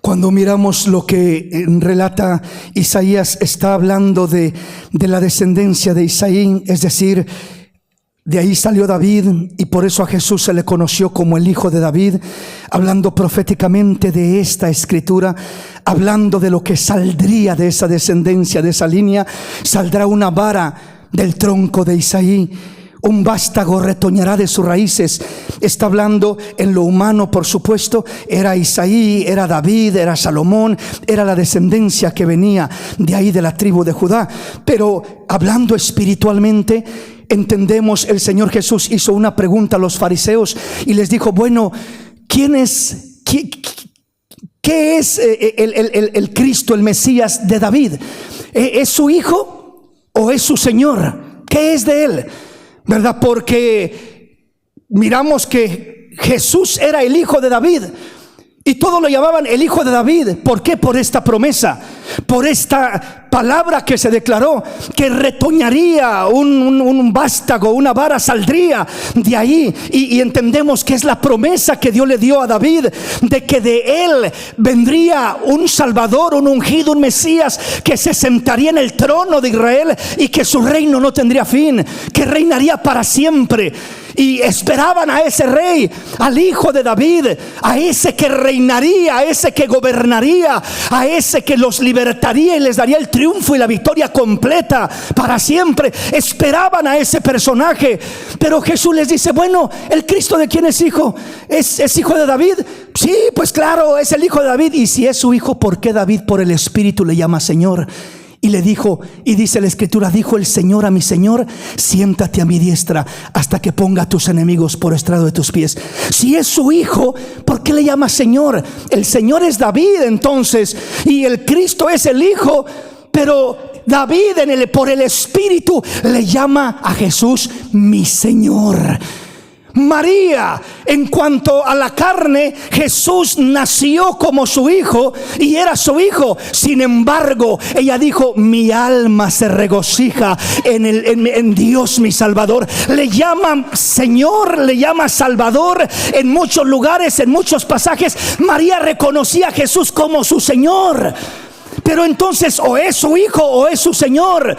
Cuando miramos lo que relata Isaías, está hablando de la descendencia de Isaí, es decir, de ahí salió David, y por eso a Jesús se le conoció como el Hijo de David, hablando proféticamente de esta escritura, hablando de lo que saldría de esa descendencia, de esa línea. Saldrá una vara del tronco de Isaí, un vástago retoñará de sus raíces. Está hablando en lo humano, por supuesto. Era Isaí, era David, era Salomón, era la descendencia que venía de ahí, de la tribu de Judá. Pero hablando espiritualmente, entendemos, el Señor Jesús hizo una pregunta a los fariseos y les dijo: bueno, ¿qué es el Cristo, el Mesías de David? ¿Es su hijo o es su Señor? ¿Qué es de él? ¿Verdad? Porque miramos que Jesús era el Hijo de David, y todos lo llamaban el Hijo de David. ¿Por qué? Por esta promesa, por esta palabra que se declaró, que retoñaría un vástago, una vara saldría de ahí. Y entendemos que es la promesa que Dios le dio a David, de que de él vendría un Salvador, un ungido, un Mesías, que se sentaría en el trono de Israel y que su reino no tendría fin, que reinaría para siempre. Y esperaban a ese rey, al Hijo de David, a ese que reinaría, a ese que gobernaría, a ese que los libertaría y les daría el triunfo y la victoria completa para siempre. Esperaban a ese personaje. Pero Jesús les dice: bueno, ¿el Cristo de quién es hijo? ¿Es hijo de David? Sí, pues claro, es el Hijo de David. Y si es su hijo, ¿por qué David por el Espíritu le llama Señor? Y le dijo, y dice la Escritura, dijo el Señor a mi Señor: siéntate a mi diestra hasta que ponga a tus enemigos por estrado de tus pies. Si es su hijo, ¿por qué le llama Señor? El Señor es David entonces, y el Cristo es el Hijo. Pero David por el Espíritu le llama a Jesús mi Señor. María, en cuanto a la carne, Jesús nació como su hijo y era su hijo. Sin embargo, ella dijo: mi alma se regocija en Dios mi Salvador. Le llama Señor, le llama Salvador. En muchos lugares, en muchos pasajes, María reconocía a Jesús como su Señor. Pero entonces, o es su hijo o es su Señor,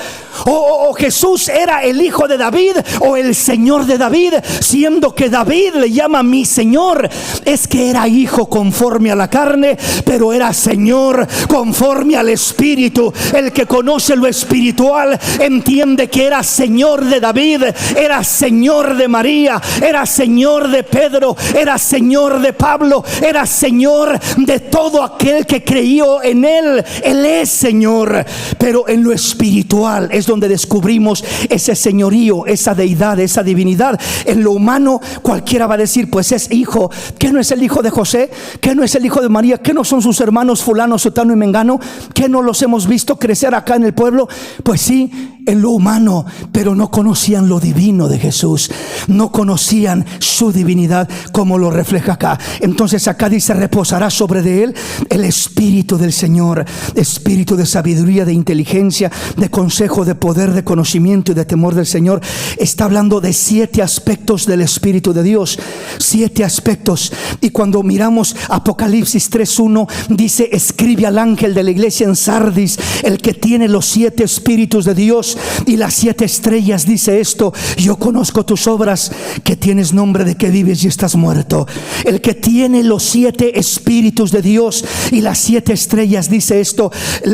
o Jesús era el Hijo de David o el Señor de David. Siendo que David le llama mi Señor, es que era hijo conforme a la carne, pero era Señor conforme al Espíritu. El que conoce lo espiritual entiende que era Señor de David, era Señor de María, era Señor de Pedro, era Señor de Pablo, era Señor de todo aquel que creyó en él. Él es Señor. Pero en lo espiritual es donde descubrimos ese señorío, esa deidad, esa divinidad. En lo humano cualquiera va a decir: pues es hijo. ¿Qué no es el hijo de José? ¿Qué no es el hijo de María? ¿Qué no son sus hermanos fulano, sutano y mengano? ¿Qué no los hemos visto crecer acá en el pueblo? Pues sí, en lo humano, pero no conocían lo divino de Jesús, no conocían su divinidad como lo refleja acá. Entonces acá dice: reposará sobre de él el Espíritu del Señor. espíritu de sabiduría, de inteligencia, de consejo, de poder, de conocimiento y de temor del Señor. Está hablando de 7 aspectos del Espíritu de Dios, 7 aspectos. Y cuando miramos Apocalipsis 3:1, dice: escribe al ángel de la iglesia en Sardis, el que tiene los 7 espíritus de Dios y las 7 estrellas, dice esto: yo conozco tus obras, que tienes nombre de que vives y estás muerto. El que tiene los 7 espíritus de Dios y las 7 estrellas, dice esto.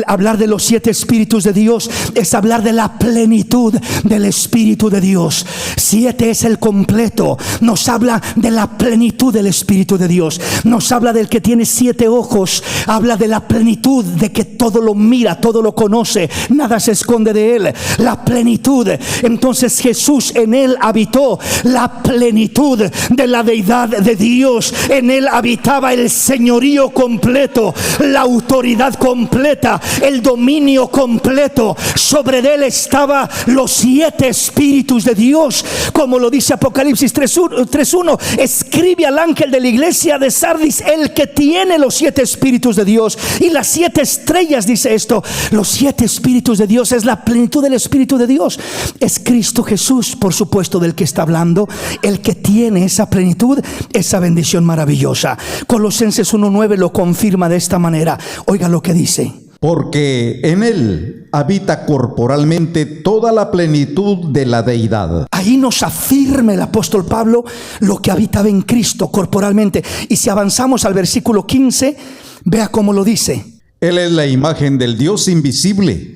Hablar de los 7 espíritus de Dios es hablar de la plenitud del Espíritu de Dios. 7 es el completo. Nos habla de la plenitud del Espíritu de Dios. Nos habla del que tiene 7 ojos. Habla de la plenitud, de que todo lo mira, todo lo conoce, nada se esconde de él. La plenitud. Entonces Jesús, en él habitó la plenitud de la deidad de Dios. En él habitaba el señorío completo, la autoridad completa, el dominio completo. Sobre él estaba los 7 espíritus de Dios, como lo dice Apocalipsis 3:1. Escribe al ángel de la iglesia de Sardis, el que tiene los 7 espíritus de Dios y las 7 estrellas, dice esto. Los 7 espíritus de Dios es la plenitud del Espíritu de Dios. Es Cristo Jesús, por supuesto, del que está hablando, el que tiene esa plenitud, esa bendición maravillosa. Colosenses 1:9 lo confirma de esta manera. Oiga lo que dice: porque en él habita corporalmente toda la plenitud de la deidad. Ahí nos afirma el apóstol Pablo lo que habitaba en Cristo corporalmente. Y si avanzamos al versículo 15, vea cómo lo dice: Él es la imagen del Dios invisible,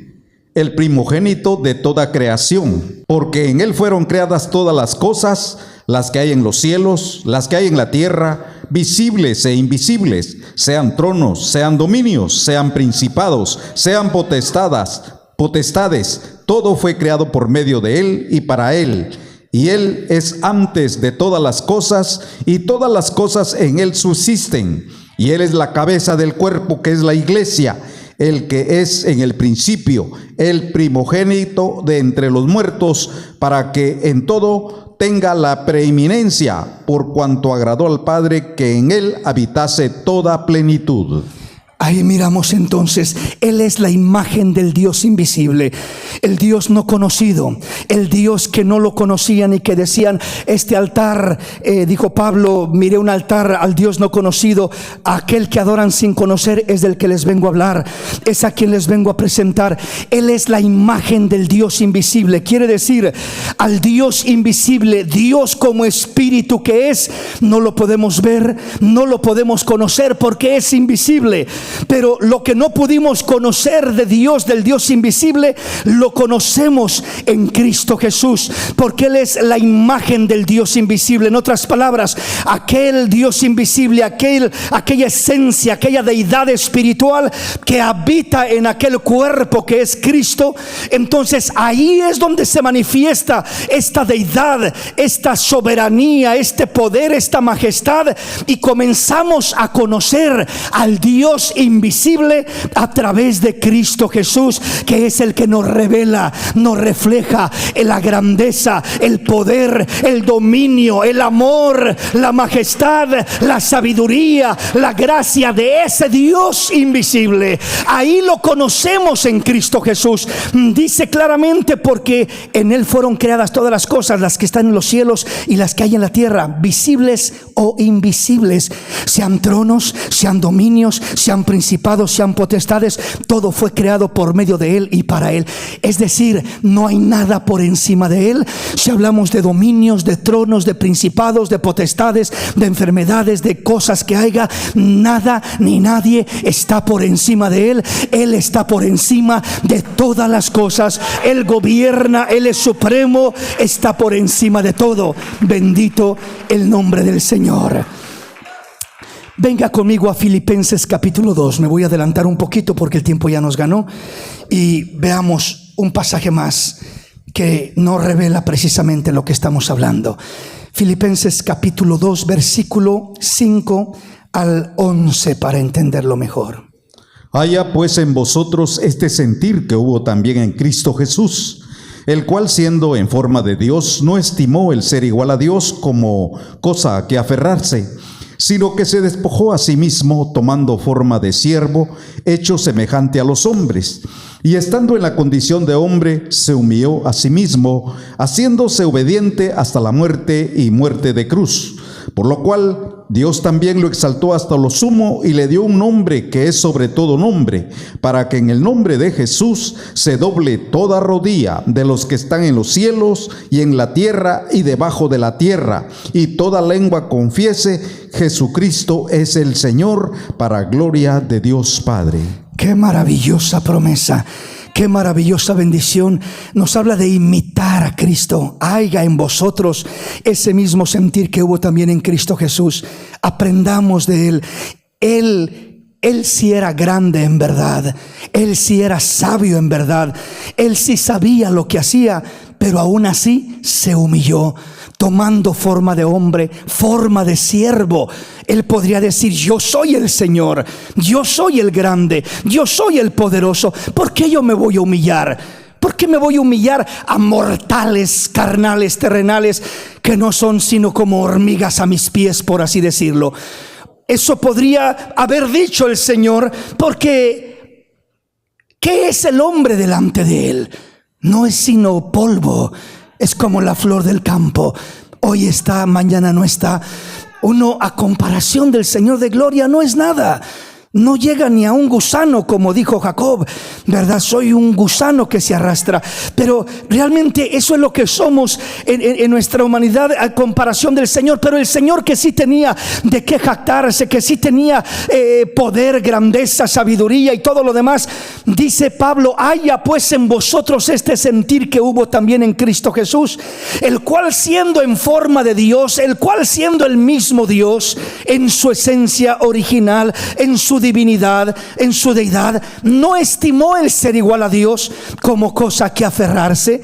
el primogénito de toda creación, porque en él fueron creadas todas las cosas, las que hay en los cielos, las que hay en la tierra, visibles e invisibles, sean tronos, sean dominios, sean principados, sean potestades, todo fue creado por medio de él y para él. Y él es antes de todas las cosas, y todas las cosas en él subsisten. Y él es la cabeza del cuerpo, que es la iglesia, el que es en el principio, el primogénito de entre los muertos, para que en todo tenga la preeminencia, por cuanto agradó al Padre que en él habitase toda plenitud. Ahí miramos entonces, Él es la imagen del Dios invisible, el Dios no conocido, el Dios que no lo conocían y que decían: este altar, dijo Pablo, miré un altar al Dios no conocido. Aquel que adoran sin conocer es del que les vengo a hablar, es a quien les vengo a presentar. Él es la imagen del Dios invisible, quiere decir, al Dios invisible, Dios como espíritu que es, no lo podemos ver, no lo podemos conocer porque es invisible. Pero lo que no pudimos conocer de Dios, del Dios invisible, lo conocemos en Cristo Jesús, porque Él es la imagen del Dios invisible. En otras palabras, aquel Dios invisible, aquella esencia, aquella deidad espiritual que habita en aquel cuerpo que es Cristo. Entonces ahí es donde se manifiesta esta deidad, esta soberanía, este poder, esta majestad, y comenzamos a conocer al Dios invisible a través de Cristo Jesús, que es el que nos revela, nos refleja la grandeza, el poder, el dominio, el amor, la majestad, la sabiduría, la gracia de ese Dios invisible. Ahí lo conocemos en Cristo Jesús. Dice claramente: porque en él fueron creadas todas las cosas, las que están en los cielos y las que hay en la tierra, visibles o invisibles, sean tronos, sean dominios, sean principados, sean potestades, todo fue creado por medio de él y para él. Es decir, no hay nada por encima de él. Si hablamos de dominios, de tronos, de principados, de potestades, de enfermedades, de cosas que haya, nada ni nadie está por encima de él. Él está por encima de todas las cosas. Él gobierna, él es supremo, está por encima de todo. Bendito el nombre del Señor. Venga conmigo a Filipenses capítulo 2. Me voy a adelantar un poquito porque el tiempo ya nos ganó, y veamos un pasaje más que nos revela precisamente lo que estamos hablando. Filipenses capítulo 2, versículo 5 al 11, para entenderlo mejor. Haya pues en vosotros este sentir que hubo también en Cristo Jesús, el cual, siendo en forma de Dios, no estimó el ser igual a Dios como cosa a que aferrarse, sino que se despojó a sí mismo, tomando forma de siervo, hecho semejante a los hombres. Y estando en la condición de hombre, se humilló a sí mismo, haciéndose obediente hasta la muerte y muerte de cruz. Por lo cual Dios también lo exaltó hasta lo sumo y le dio un nombre que es sobre todo nombre, para que en el nombre de Jesús se doble toda rodilla de los que están en los cielos y en la tierra y debajo de la tierra, y toda lengua confiese: Jesucristo es el Señor, para gloria de Dios Padre. Qué maravillosa promesa, qué maravillosa bendición. Nos habla de imitar a Cristo. Haya en vosotros ese mismo sentir que hubo también en Cristo Jesús. Aprendamos de Él. Él sí era grande en verdad. Él sí era sabio en verdad. Él sí sabía lo que hacía, pero aún así se humilló, tomando forma de hombre, forma de siervo. Él podría decir: yo soy el Señor, yo soy el grande, yo soy el poderoso. ¿Por qué yo me voy a humillar? ¿Por qué me voy a humillar a mortales, carnales, terrenales, que no son sino como hormigas a mis pies, por así decirlo? Eso podría haber dicho el Señor, porque ¿qué es el hombre delante de Él? No es sino polvo, es como la flor del campo. Hoy está, mañana no está. Uno, a comparación del Señor de gloria, no es nada. No llega ni a un gusano, como dijo Jacob, ¿verdad? Soy un gusano que se arrastra. Pero realmente eso es lo que somos en nuestra humanidad a comparación del Señor. Pero el Señor, que sí tenía de qué jactarse, que sí tenía poder, grandeza, sabiduría y todo lo demás, dice Pablo: haya pues en vosotros este sentir que hubo también en Cristo Jesús, el cual siendo en forma de Dios, el cual siendo el mismo Dios en su esencia original, en su divinidad, en su deidad, no estimó el ser igual a Dios como cosa que aferrarse,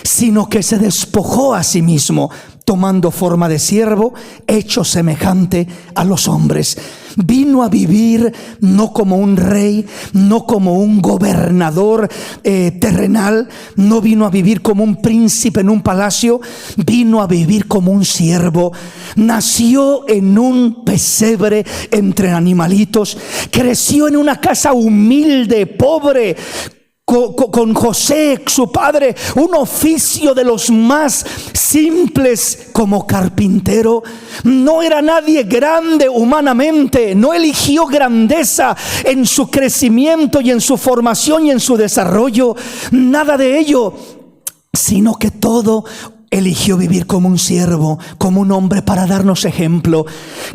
sino que se despojó a sí mismo, tomando forma de siervo, hecho semejante a los hombres. Vino a vivir no como un rey, no como un gobernador terrenal, no vino a vivir como un príncipe en un palacio, vino a vivir como un siervo. Nació en un pesebre entre animalitos, creció en una casa humilde, pobre, con José, su padre, un oficio de los más simples como carpintero. No era nadie grande humanamente, no eligió grandeza en su crecimiento y en su formación y en su desarrollo, nada de ello, sino que todo eligió vivir como un siervo, como un hombre, para darnos ejemplo.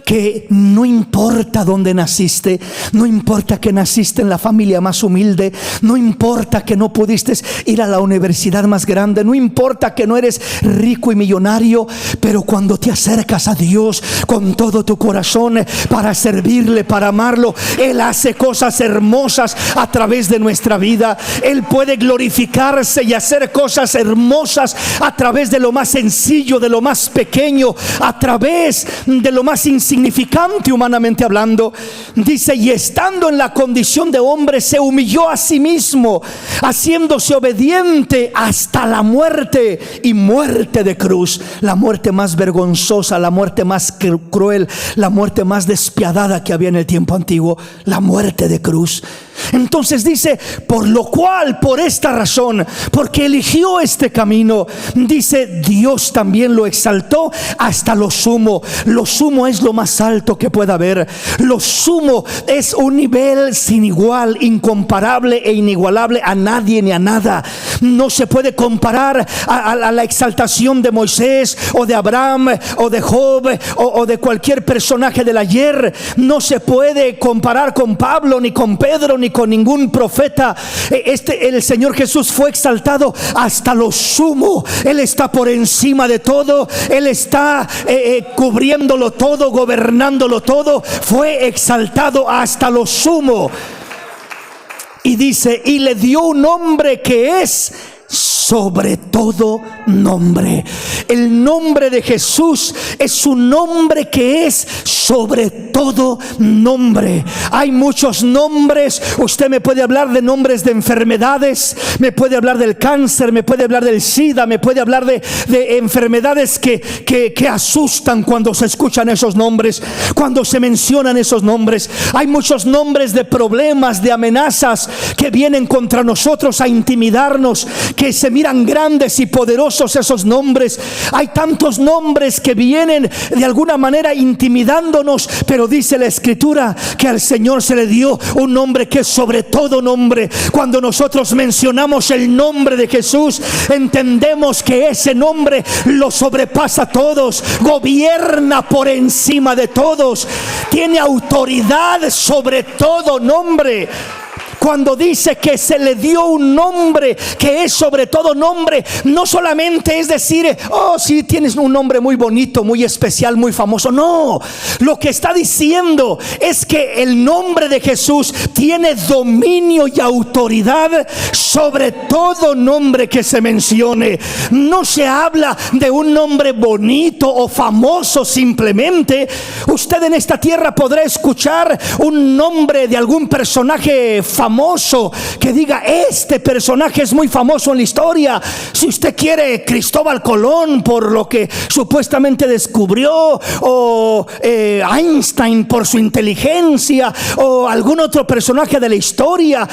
Que no importa dónde naciste, no importa que naciste en la familia más humilde, no importa que no pudiste ir a la universidad más grande, no importa que no eres rico y millonario, pero cuando te acercas a Dios con todo tu corazón para servirle, para amarlo, Él hace cosas hermosas a través de nuestra vida. Él puede glorificarse y hacer cosas hermosas a través de lo más sencillo, de lo más pequeño, a través de lo más insignificante humanamente hablando. Dice: y estando en la condición de hombre, se humilló a sí mismo, haciéndose obediente hasta la muerte, y muerte de cruz. La muerte más vergonzosa, la muerte más cruel, la muerte más despiadada que había en el tiempo antiguo, la muerte de cruz. Entonces dice: por lo cual, por esta razón, porque eligió este camino, dice, Dios también lo exaltó hasta lo sumo. Lo sumo es lo más alto que pueda haber. Lo sumo es un nivel sin igual, incomparable e inigualable a nadie ni a nada. No se puede comparar a la exaltación de Moisés o de Abraham o de Job o de cualquier personaje del ayer. No se puede comparar con Pablo, ni con Pedro, ni con ningún profeta. El Señor Jesús fue exaltado hasta lo sumo. Él está por encima de todo. Él está cubriéndolo todo, gobernándolo todo. Fue exaltado hasta lo sumo. Y dice: y le dio un nombre que es sobre todo nombre. El nombre de Jesús es un nombre que es sobre todo nombre. Hay muchos nombres. Usted me puede hablar de nombres de enfermedades, me puede hablar del cáncer, me puede hablar del SIDA, me puede hablar de enfermedades que asustan cuando se escuchan esos nombres, cuando se mencionan esos nombres. Hay muchos nombres de problemas, de amenazas que vienen contra nosotros a intimidarnos, que se miran grandes y poderosos esos nombres. Hay tantos nombres que vienen de alguna manera intimidándonos, pero dice la Escritura que al Señor se le dio un nombre que es sobre todo nombre. Cuando nosotros mencionamos el nombre de Jesús, entendemos que ese nombre lo sobrepasa a todos, gobierna por encima de todos, tiene autoridad sobre todo nombre. Cuando dice que se le dio un nombre que es sobre todo nombre, no solamente es decir, oh, sí, tienes un nombre muy bonito, muy especial, muy famoso. No, lo que está diciendo es que el nombre de Jesús tiene dominio y autoridad sobre todo nombre que se mencione. No se habla de un nombre bonito o famoso simplemente. Usted en esta tierra podrá escuchar un nombre de algún personaje famoso que diga, este personaje es muy famoso en la historia. Si usted quiere, Cristóbal Colón por lo que supuestamente descubrió, o Einstein por su inteligencia, o algún otro personaje de la historia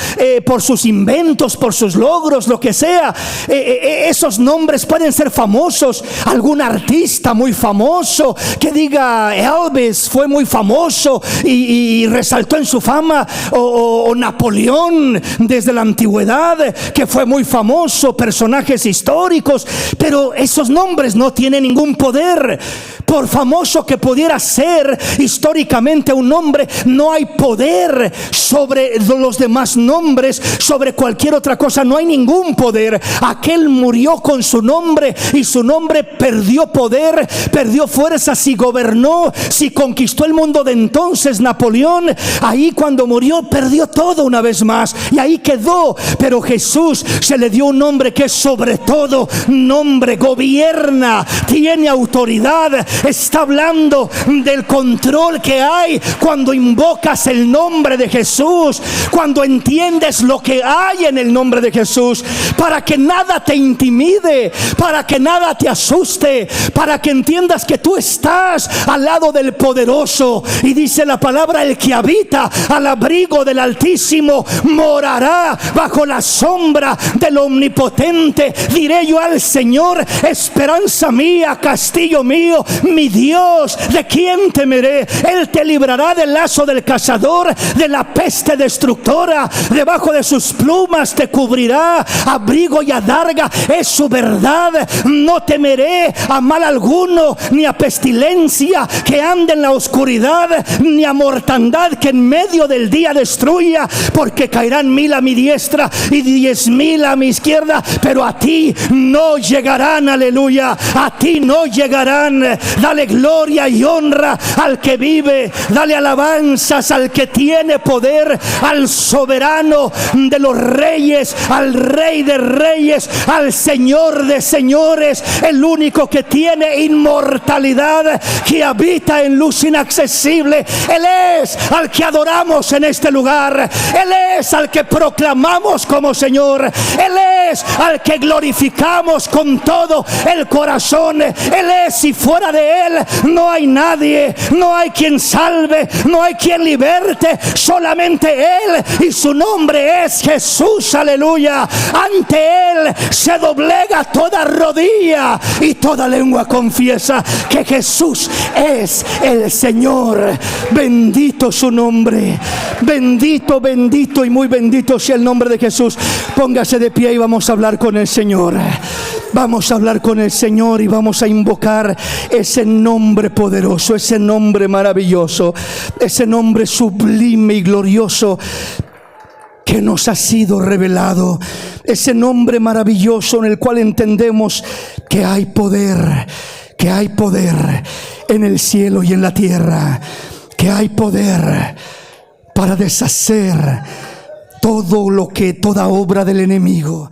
por sus inventos, por sus logros, lo que sea. Esos nombres pueden ser famosos. Algún artista muy famoso que diga, Elvis fue muy famoso y resaltó en su fama, o Napoleón desde la antigüedad, que fue muy famoso, personajes históricos. Pero esos nombres no tienen ningún poder. Por famoso que pudiera ser históricamente un nombre, no hay poder sobre los demás nombres, sobre cualquier otra cosa. No hay ningún poder. Aquel murió con su nombre y su nombre perdió poder, perdió fuerzas y gobernó. Si conquistó el mundo de entonces, Napoleón, ahí cuando murió perdió todo una vez más y ahí quedó. Pero Jesús se le dio un nombre que es sobre todo nombre, gobierna, tiene autoridad. Está hablando del control que hay cuando invocas el nombre de Jesús, cuando entiendes lo que hay en el nombre de Jesús, para que nada te intimide, para que nada te asuste, para que entiendas que tú estás al lado del poderoso. Y dice la palabra, el que habita al abrigo del Altísimo morará bajo la sombra del Omnipotente. Diré yo al Señor, esperanza mía, castillo mío, mi Dios, ¿de quién temeré? Él te librará del lazo del cazador, de la peste destructora. Debajo de sus plumas te cubrirá, abrigo y adarga es su verdad. No temeré a mal alguno, ni a pestilencia que ande en la oscuridad, ni a mortandad que en medio del día destruya. Porque caerán 1000 a mi diestra y 10,000 a mi izquierda, pero a ti no llegarán. Aleluya, a ti no llegarán. Dale gloria y honra al que vive, dale alabanzas al que tiene poder, al soberano de los reyes, al Rey de reyes, al Señor de señores, el único que tiene inmortalidad, que habita en luz inaccesible. Él es al que adoramos en este lugar, Él es al que proclamamos como Señor, Él es al que glorificamos con todo el corazón. Él es, y fuera de Él no hay nadie, no hay quien salve, no hay quien liberte, solamente Él, y su nombre es Jesús. Aleluya. Ante Él se doblega toda rodilla y toda lengua confiesa que Jesús es el Señor. Bendito su nombre, bendito, bendito y muy bendito sea el nombre de Jesús. Póngase de pie y vamos a hablar con el Señor. Vamos a hablar con el Señor y vamos a invocar ese nombre poderoso, ese nombre maravilloso, ese nombre sublime y glorioso que nos ha sido revelado, ese nombre maravilloso en el cual entendemos que hay poder en el cielo y en la tierra, que hay poder para deshacer toda obra del enemigo.